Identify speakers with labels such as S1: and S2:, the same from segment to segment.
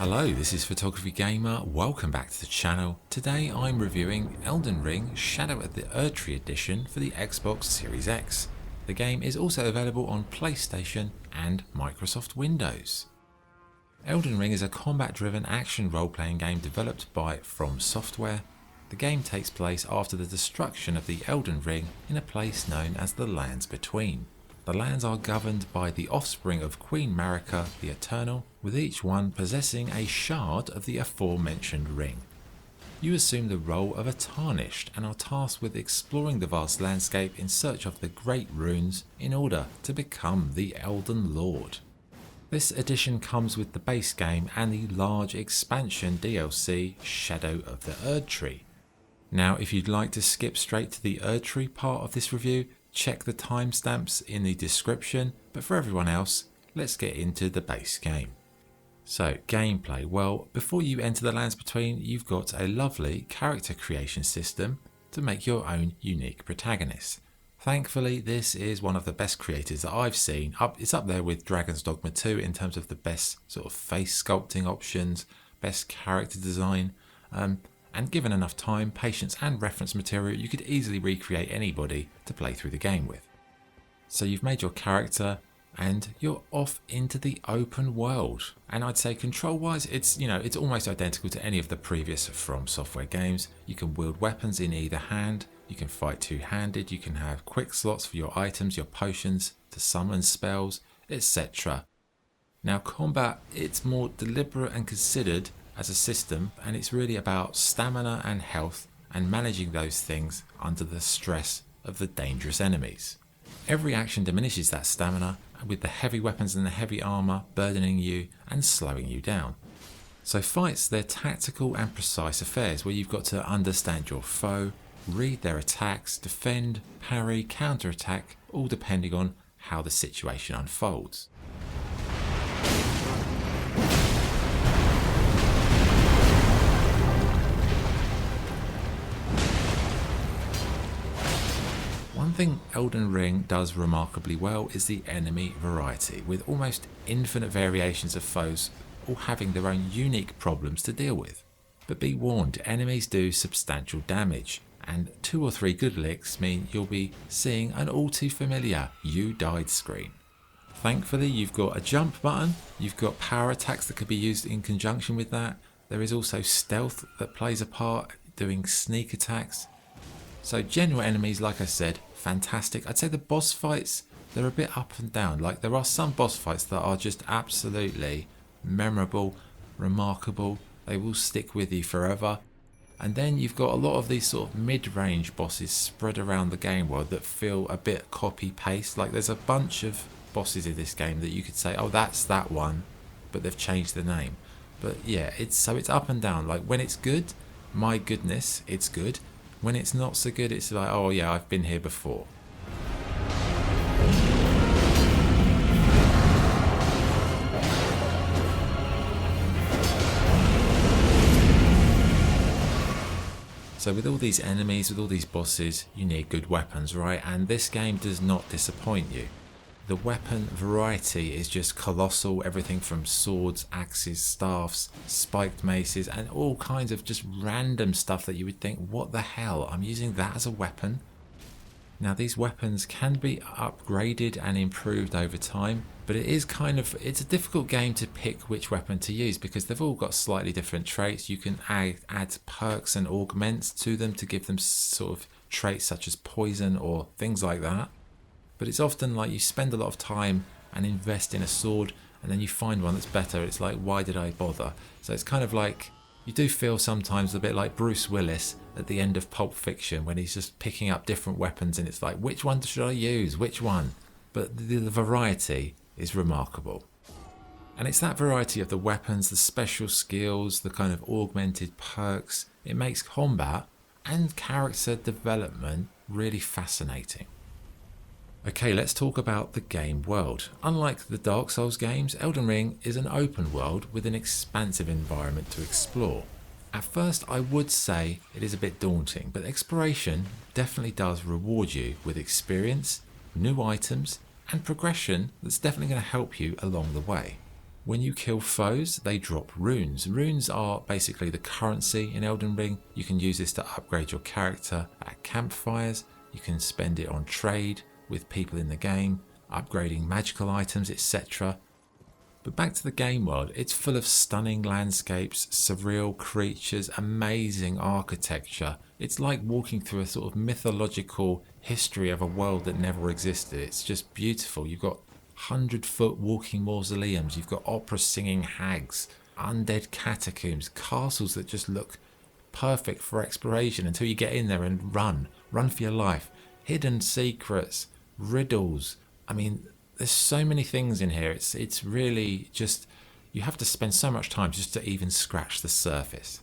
S1: Hello, this is Photography Gamer. Welcome back to the channel. Today I'm reviewing Elden Ring Shadow of the Erdtree edition for the Xbox Series X. The game is also available on PlayStation and Microsoft Windows. Elden Ring is a combat-driven action role-playing game developed by From Software. The game takes place after the destruction of the Elden Ring in a place known as the Lands Between. The lands are governed by the offspring of Queen Marika the Eternal, with each one possessing a shard of the aforementioned ring. You assume the role of a Tarnished and are tasked with exploring the vast landscape in search of the Great Runes in order to become the Elden Lord. This edition comes with the base game and the large expansion DLC Shadow of the Erdtree. Now if you'd like to skip straight to the Erdtree part of this review, check the timestamps in the description, but for everyone else, let's get into the base game. So, gameplay. Well, before you enter the Lands Between, you've got a lovely character creation system to make your own unique protagonist. Thankfully, this is one of the best creators that I've seen. It's up there with Dragon's Dogma 2 in terms of the best sort of face sculpting options, best character design, and given enough time, patience and reference material, you could easily recreate anybody to play through the game with. So you've made your character and you're off into the open world. And I'd say control wise, it's almost identical to any of the previous From Software games. You can wield weapons in either hand, you can fight two-handed, you can have quick slots for your items, your potions, to summon spells, etc. Now combat, it's more deliberate and considered as a system, and it's really about stamina and health and managing those things under the stress of the dangerous enemies. Every action diminishes that stamina, with the heavy weapons and the heavy armor burdening you and slowing you down. So fights, they're tactical and precise affairs where you've got to understand your foe, read their attacks, defend, parry, counterattack, all depending on how the situation unfolds. One thing Elden Ring does remarkably well is the enemy variety, with almost infinite variations of foes all having their own unique problems to deal with. But be warned, enemies do substantial damage, and 2 or 3 good licks mean you'll be seeing an all too familiar "you died" screen. Thankfully you've got a jump button, you've got power attacks that could be used in conjunction with that, there is also stealth that plays a part, doing sneak attacks. So general enemies, like I said, fantastic. I'd say the boss fights, they're a bit up and down. Like there are some boss fights that are just absolutely memorable, remarkable. They will stick with you forever. And then you've got a lot of these sort of mid-range bosses spread around the game world that feel a bit copy-paste. Like there's a bunch of bosses in this game that you could say, oh, that's that one, but they've changed the name. But yeah, it's up and down. Like when it's good, my goodness, it's good. When it's not so good, it's like, oh yeah, I've been here before. So with all these enemies, with all these bosses, you need good weapons, right? And this game does not disappoint you. The weapon variety is just colossal, everything from swords, axes, staffs, spiked maces, and all kinds of just random stuff that you would think, what the hell, I'm using that as a weapon? Now these weapons can be upgraded and improved over time, but it's a difficult game to pick which weapon to use because they've all got slightly different traits. You can add perks and augments to them to give them sort of traits such as poison or things like that. But it's often like you spend a lot of time and invest in a sword and then you find one that's better. It's like, why did I bother? So it's kind of like, you do feel sometimes a bit like Bruce Willis at the end of Pulp Fiction when he's just picking up different weapons and it's like, which one should I use? Which one? But the variety is remarkable. And it's that variety of the weapons, the special skills, the kind of augmented perks. It makes combat and character development really fascinating. Okay, let's talk about the game world. Unlike the Dark Souls games, Elden Ring is an open world with an expansive environment to explore. At first, I would say it is a bit daunting, but exploration definitely does reward you with experience, new items, and progression that's definitely going to help you along the way. When you kill foes, they drop runes. Runes are basically the currency in Elden Ring. You can use this to upgrade your character at campfires. You can spend it on trade with people in the game, upgrading magical items, etc. But back to the game world, it's full of stunning landscapes, surreal creatures, amazing architecture. It's like walking through a sort of mythological history of a world that never existed. It's just beautiful. You've got 100-foot walking mausoleums, you've got opera singing hags, undead catacombs, castles that just look perfect for exploration until you get in there and run for your life. Hidden secrets, riddles. I mean, there's so many things in here. It's really just, you have to spend so much time just to even scratch the surface.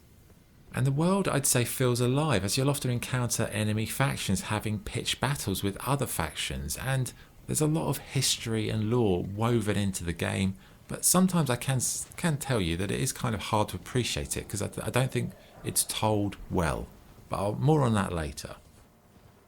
S1: And the world, I'd say, feels alive, as you'll often encounter enemy factions having pitched battles with other factions, and there's a lot of history and lore woven into the game, but sometimes I can tell you that it is kind of hard to appreciate it because I don't think it's told well, but more on that later.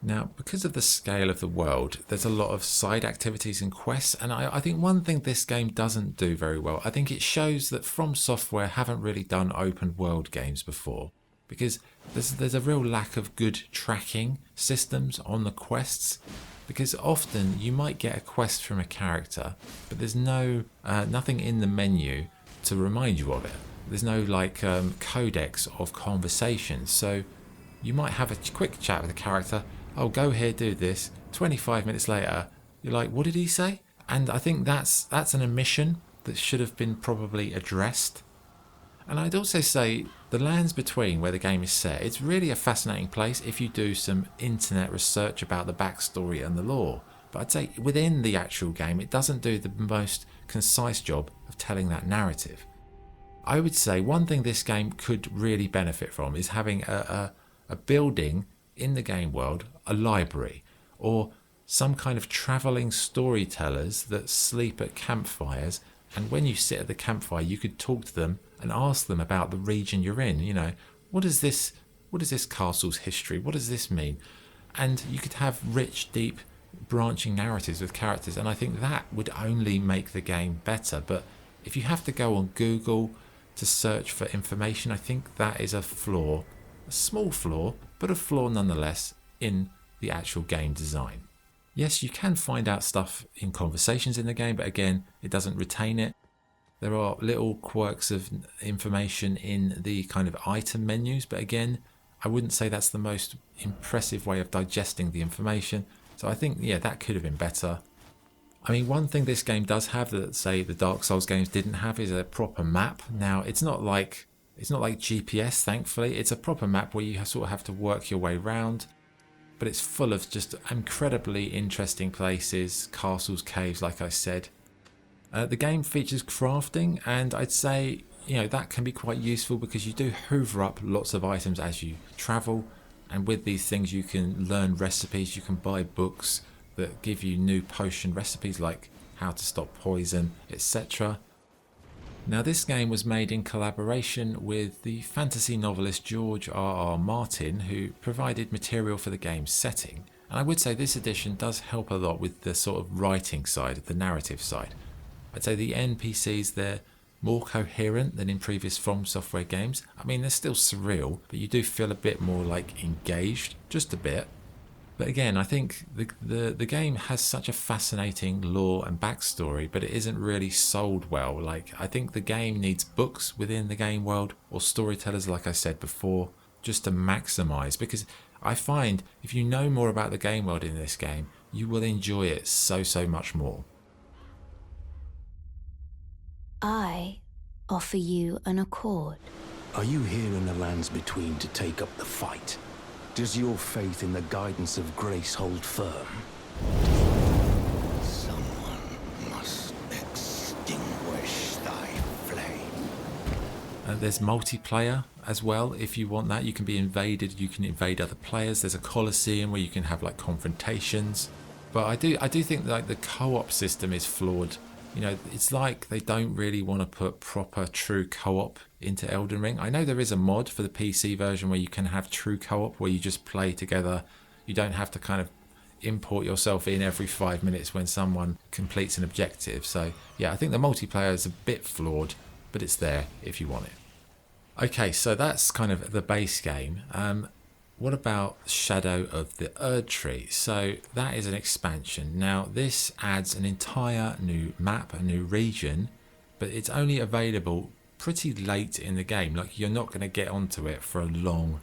S1: Now, because of the scale of the world, there's a lot of side activities and quests, and I think one thing this game doesn't do very well, I think it shows that From Software haven't really done open world games before, because there's a real lack of good tracking systems on the quests, because often you might get a quest from a character, but there's nothing in the menu to remind you of it. There's no codex of conversations, so you might have a quick chat with a character. Oh, go here, do this. 25 minutes later, you're like, what did he say? And I think that's an omission that should have been probably addressed. And I'd also say the lands between where the game is set, it's really a fascinating place if you do some internet research about the backstory and the lore. But I'd say within the actual game, it doesn't do the most concise job of telling that narrative. I would say one thing this game could really benefit from is having a building in the game world, a library, or some kind of travelling storytellers that sleep at campfires, and when you sit at the campfire you could talk to them and ask them about the region you're in. You know, what is this castle's history? What does this mean? And you could have rich, deep, branching narratives with characters, and I think that would only make the game better. But if you have to go on Google to search for information, I think that is a flaw. A small flaw, but a flaw nonetheless in the actual game design. Yes, you can find out stuff in conversations in the game, but again, it doesn't retain it. There are little quirks of information in the kind of item menus, but again, I wouldn't say that's the most impressive way of digesting the information. So I think, yeah, that could have been better. I mean, one thing this game does have that, say, the Dark Souls games didn't have is a proper map. Now, it's not like GPS, thankfully. It's a proper map where you sort of have to work your way around, but it's full of just incredibly interesting places, castles, caves, like I said. The game features crafting, and I'd say, you know, that can be quite useful because you do hoover up lots of items as you travel, and with these things you can learn recipes, you can buy books that give you new potion recipes like how to stop poison, etc. Now, this game was made in collaboration with the fantasy novelist George R.R. Martin, who provided material for the game's setting. And I would say this edition does help a lot with the sort of writing side, the narrative side. I'd say the NPCs, they're more coherent than in previous From Software games. I mean, they're still surreal, but you do feel a bit more like engaged, just a bit. But again, I think the game has such a fascinating lore and backstory, but it isn't really sold well. Like, I think the game needs books within the game world, or storytellers, like I said before, just to maximize. Because I find if you know more about the game world in this game, you will enjoy it so much more.
S2: I offer you an accord.
S3: Are you here in the lands between to take up the fight? Does your faith in the guidance of grace hold firm? Someone must extinguish thy flame.
S1: There's multiplayer as well. If you want that, you can be invaded. You can invade other players. There's a Colosseum where you can have like confrontations. But I do think like the co-op system is flawed. You know, it's like they don't really want to put proper true co-op into Elden Ring. I know there is a mod for the PC version where you can have true co-op where you just play together. You don't have to kind of import yourself in every 5 minutes when someone completes an objective. So yeah, I think the multiplayer is a bit flawed, but it's there if you want it. Okay, so that's kind of the base game. What about Shadow of the Erdtree? So that is an expansion. Now this adds an entire new map, a new region, but it's only available pretty late in the game. Like, you're not going to get onto it for a long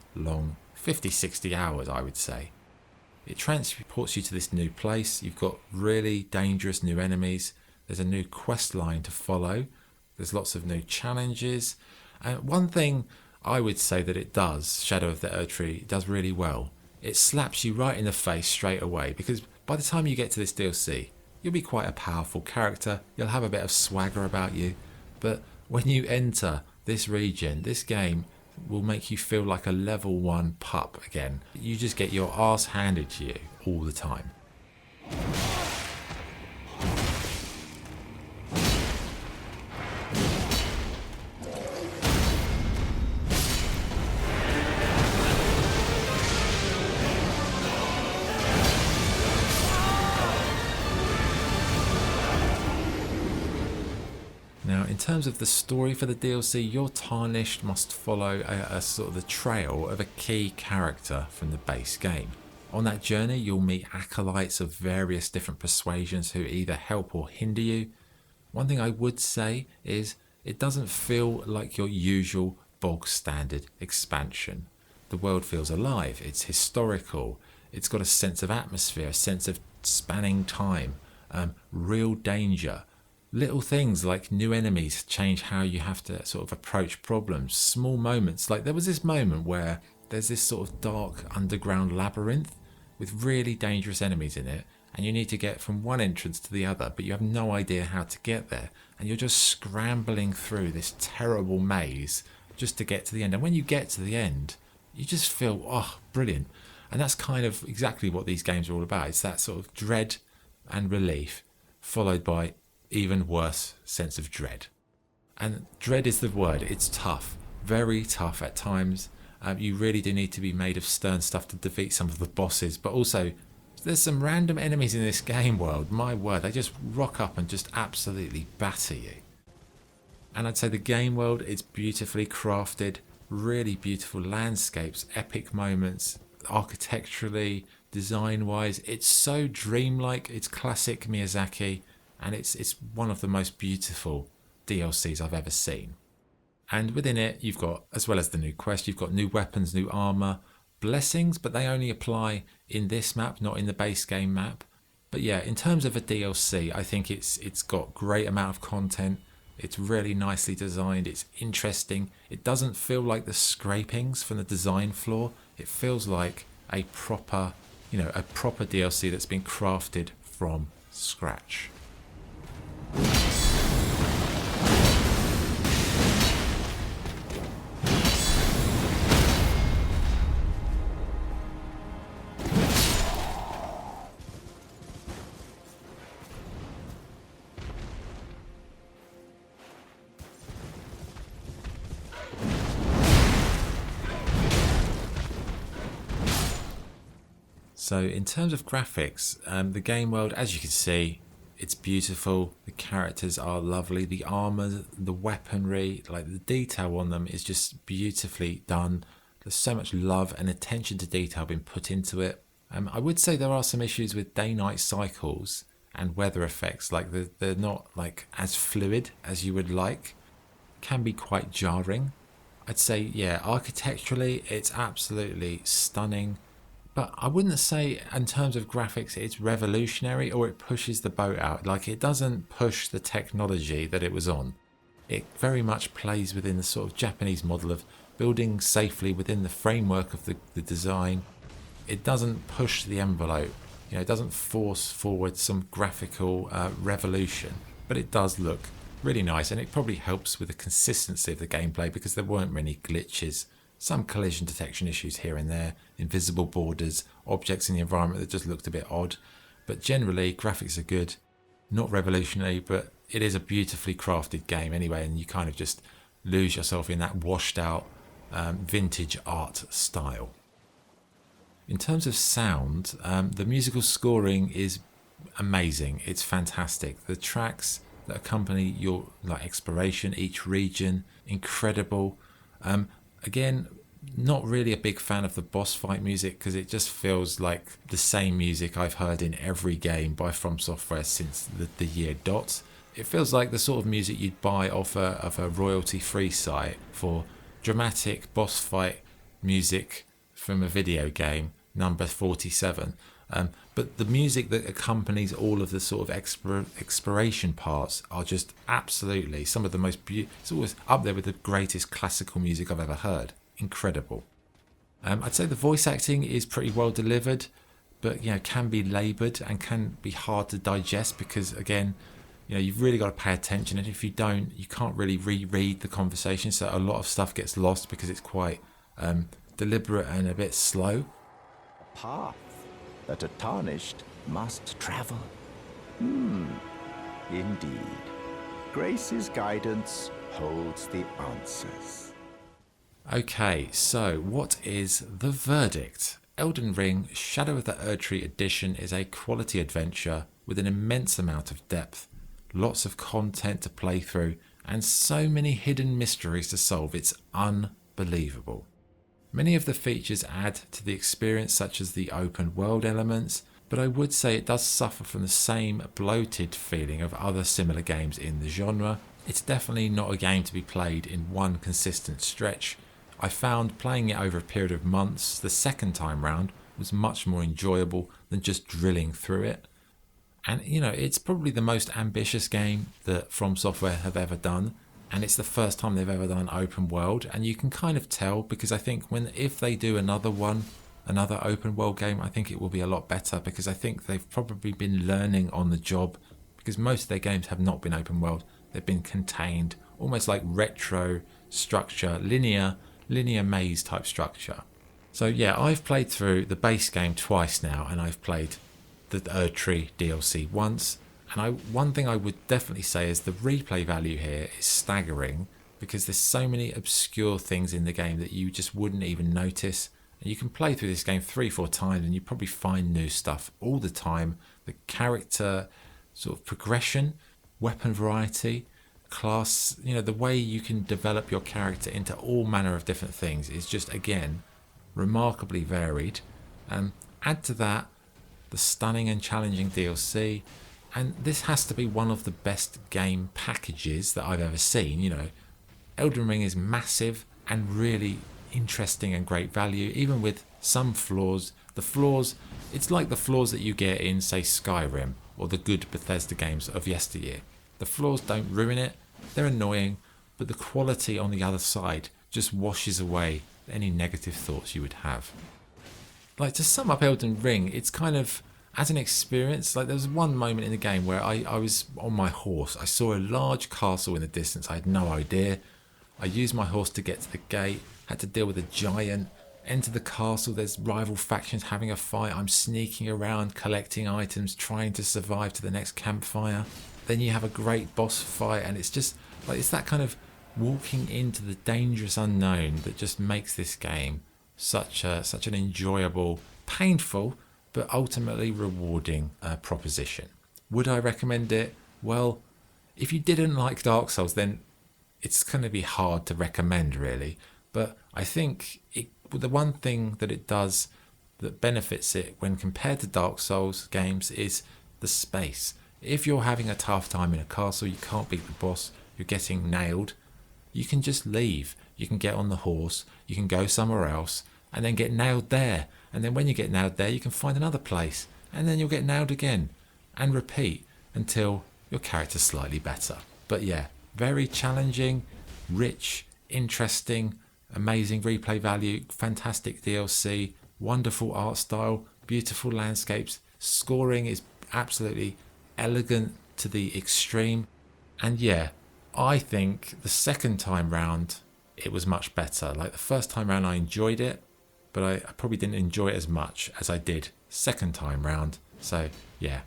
S1: 50-60 hours, I would say. It transports you to this new place. You've got really dangerous new enemies. There's a new quest line to follow. There's lots of new challenges. And one thing I would say that it does, Shadow of the Erdtree, does really well. It slaps you right in the face straight away, because by the time you get to this DLC, you'll be quite a powerful character. You'll have a bit of swagger about you. But when you enter this region, this game will make you feel like a level 1 pup again. You just get your arse handed to you all the time. Now, in terms of the story for the DLC, your Tarnished must follow a sort of the trail of a key character from the base game. On that journey, you'll meet acolytes of various different persuasions who either help or hinder you. One thing I would say is it doesn't feel like your usual bog standard expansion. The world feels alive, it's historical, it's got a sense of atmosphere, a sense of spanning time, real danger. Little things like new enemies change how you have to sort of approach problems. Small moments, like there was this moment where there's this sort of dark underground labyrinth with really dangerous enemies in it, and you need to get from one entrance to the other, but you have no idea how to get there, and you're just scrambling through this terrible maze just to get to the end. And when you get to the end, you just feel, oh, brilliant. And that's kind of exactly what these games are all about. It's that sort of dread and relief followed by even worse sense of dread. And dread is the word. It's tough, very tough at times. You really do need to be made of stern stuff to defeat some of the bosses, but also there's some random enemies in this game world. My word, they just rock up and just absolutely batter you. And I'd say the game world, it's beautifully crafted, really beautiful landscapes, epic moments, architecturally, design-wise. It's so dreamlike. It's classic Miyazaki. And it's one of the most beautiful DLCs I've ever seen. And within it, you've got, as well as the new quest, you've got new weapons, new armor, blessings, but they only apply in this map, not in the base game map. But yeah, in terms of a DLC, I think it's got great amount of content. It's really nicely designed. It's interesting. It doesn't feel like the scrapings from the design flaw. It feels like a proper DLC that's been crafted from scratch. So in terms of graphics, the game world, as you can see, it's beautiful. The characters are lovely. The armor, the weaponry, like the detail on them is just beautifully done. There's so much love and attention to detail being put into it. I would say there are some issues with day-night cycles and weather effects. Like they're not like as fluid as you would like. Can be quite jarring. I'd say, yeah, architecturally, it's absolutely stunning. But I wouldn't say in terms of graphics it's revolutionary or it pushes the boat out. Like, it doesn't push the technology that it was on. It very much plays within the sort of Japanese model of building safely within the framework of the design. It doesn't push the envelope. It doesn't force forward some graphical revolution. But it does look really nice, and it probably helps with the consistency of the gameplay because there weren't many glitches. Some collision detection issues here and there, invisible borders, objects in the environment that just looked a bit odd. But generally, graphics are good. Not revolutionary, but it is a beautifully crafted game anyway, and you kind of just lose yourself in that washed out vintage art style. In terms of sound, the musical scoring is amazing. It's fantastic. The tracks that accompany your exploration, each region, incredible. Again, not really a big fan of the boss fight music because it just feels like the same music I've heard in every game by From Software since the year dot. It feels like the sort of music you'd buy off a royalty-free site for dramatic boss fight music from a video game, number 47. But the music that accompanies all of the sort of exploration parts are just absolutely some of the most it's always up there with the greatest classical music I've ever heard. Incredible. I'd say the voice acting is pretty well delivered, but can be laboured and can be hard to digest because again, you've really got to pay attention, and if you don't, you can't really reread the conversation, so a lot of stuff gets lost because it's quite deliberate and a bit slow.
S4: A path that a tarnished must travel. Indeed. Grace's guidance holds the answers.
S1: Okay, so what is the verdict? Elden Ring Shadow of the Erdtree Edition is a quality adventure with an immense amount of depth, lots of content to play through, and so many hidden mysteries to solve. It's unbelievable. Many of the features add to the experience, such as the open world elements, but I would say it does suffer from the same bloated feeling of other similar games in the genre. It's definitely not a game to be played in one consistent stretch. I found playing it over a period of months the second time round was much more enjoyable than just drilling through it. And it's probably the most ambitious game that From Software have ever done, and it's the first time they've ever done open world, and you can kind of tell because I think if they do another open world game, I think it will be a lot better because I think they've probably been learning on the job because most of their games have not been open world. They've been contained, almost like retro structure, linear maze type structure. So yeah, I've played through the base game twice now, and I've played the Erdtree DLC once. And one thing I would definitely say is the replay value here is staggering because there's so many obscure things in the game that you just wouldn't even notice. And you can play through this game 3-4 times and you probably find new stuff all the time. The character sort of progression, weapon variety, class, the way you can develop your character into all manner of different things is just, again, remarkably varied. Add to that the stunning and challenging DLC, and this has to be one of the best game packages that I've ever seen. Elden Ring is massive and really interesting and great value, even with some flaws. The flaws, it's like the flaws that you get in, say, Skyrim or the good Bethesda games of yesteryear. The flaws don't ruin it, they're annoying, but the quality on the other side just washes away any negative thoughts you would have. Like, to sum up Elden Ring, it's kind of, as an experience, like there was one moment in the game where I was on my horse. I saw a large castle in the distance. I had no idea. I used my horse to get to the gate, had to deal with a giant, enter the castle, there's rival factions having a fight. I'm sneaking around, collecting items, trying to survive to the next campfire. Then you have a great boss fight, and it's just like, it's that kind of walking into the dangerous unknown that just makes this game such an enjoyable, painful, but ultimately rewarding proposition. Would I recommend it? Well, if you didn't like Dark Souls, then it's going to be hard to recommend, really. But I think the one thing that it does that benefits it when compared to Dark Souls games is the space. If you're having a tough time in a castle, you can't beat the boss, you're getting nailed, you can just leave. You can get on the horse, you can go somewhere else, and then get nailed there. And then when you get nailed there, you can find another place, and then you'll get nailed again, and repeat until your character's slightly better. But yeah, very challenging, rich, interesting, amazing replay value, fantastic DLC, wonderful art style, beautiful landscapes, scoring is absolutely elegant to the extreme. And yeah, I think the second time round it was much better. Like the first time round I enjoyed it, but I probably didn't enjoy it as much as I did second time round. So yeah,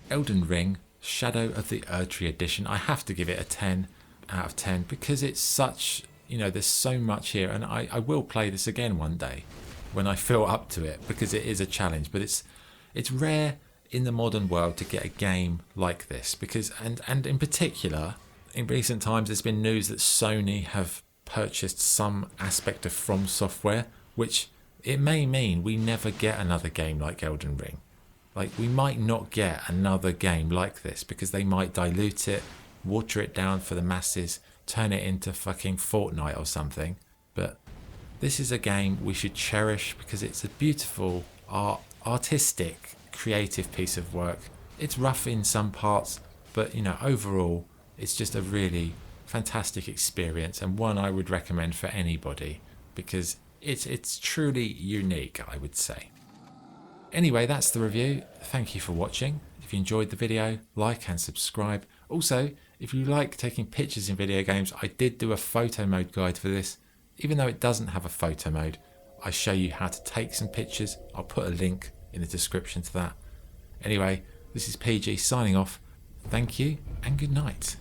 S1: Elden Ring Shadow of the Erdtree Edition, I have to give it a 10 out of 10 because it's such, there's so much here, and I will play this again one day. when I feel up to it, because it is a challenge. But it's rare in the modern world to get a game like this, because and in particular in recent times there's been news that Sony have purchased some aspect of From Software, which it may mean we never get another game like Elden Ring. Like, we might not get another game like this because they might dilute it, water it down for the masses, turn it into fucking Fortnite or something. But this is a game we should cherish because it's a beautiful, artistic, creative piece of work. It's rough in some parts, but you know, overall, it's just a really fantastic experience, and one I would recommend for anybody because it's truly unique, I would say. Anyway, that's the review. Thank you for watching. If you enjoyed the video, like and subscribe. Also, if you like taking pictures in video games, I did do a photo mode guide for this. Even though it doesn't have a photo mode, I show you how to take some pictures. I'll put a link in the description to that. Anyway, this is PG signing off. Thank you and good night.